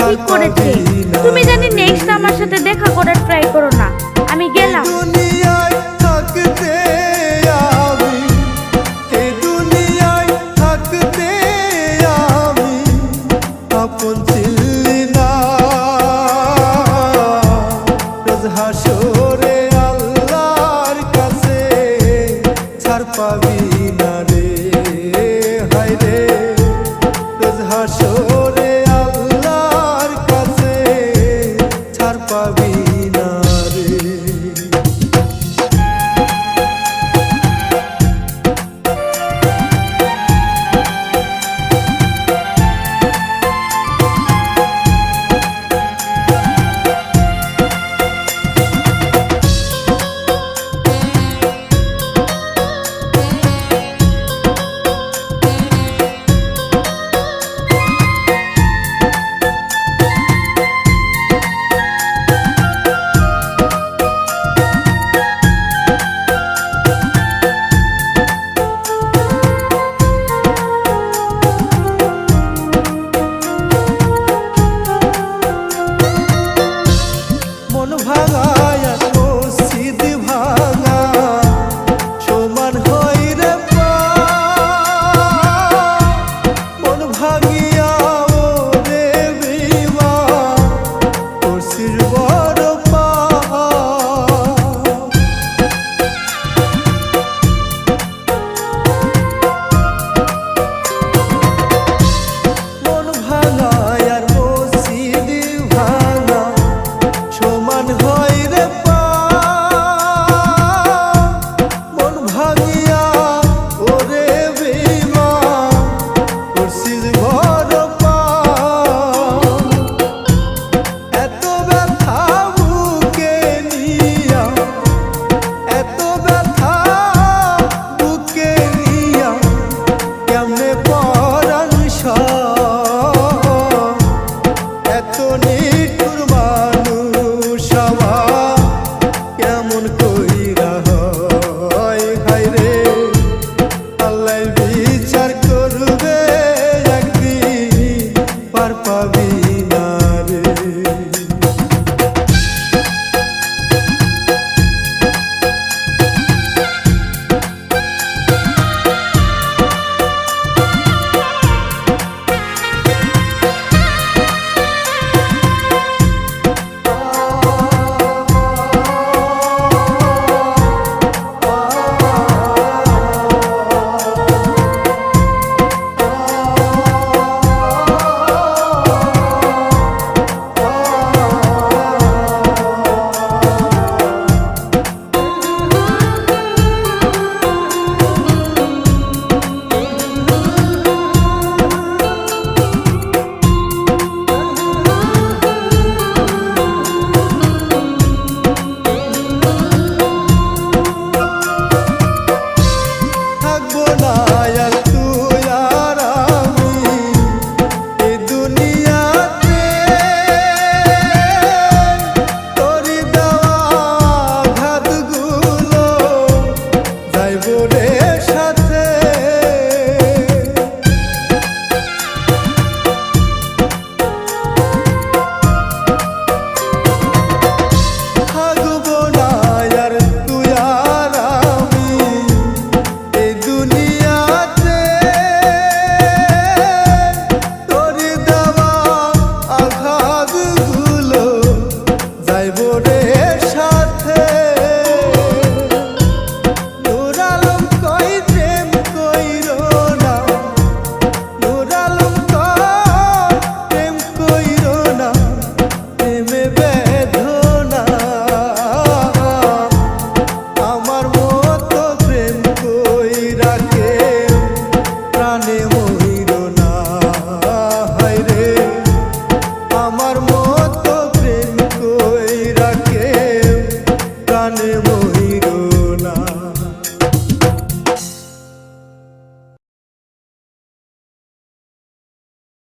ঠিক করেছে। তুমি জানি নেক্সট আমার সাথে দেখা করার ট্রাই করো না। আমি গেলাম। দুনিয়ায় থাকতে আমি, এই দুনিয়ায় থাকতে আমি আপন ছিলি না। রোজ হাসরে আল্লাহর কাছে ছাড় পাবি না রে, হায় রে। রোজ হাসরে আল্লাহর কাছে ছাড় পাবি না রে। মন ভাঙায় মসজিদ ভাঙা সমান হই রে পা। মন ভাঙিয়া ওরে বেঈমান করছিস বড় পাপ। মন ভাঙায় আর মসজিদ ভাঙা সমান হয় রে পাপ। মন ভাঙিয়া ওরে বেঈমান করছিস বড় পাপ। এত ব্যথা বুকে নিয়া, এত ব্যথা বুকে নিয়া কেমনে পরাণ সয়। এত নিঠুর মানুষ আমার কেমন কইরা হয়, হায় রে।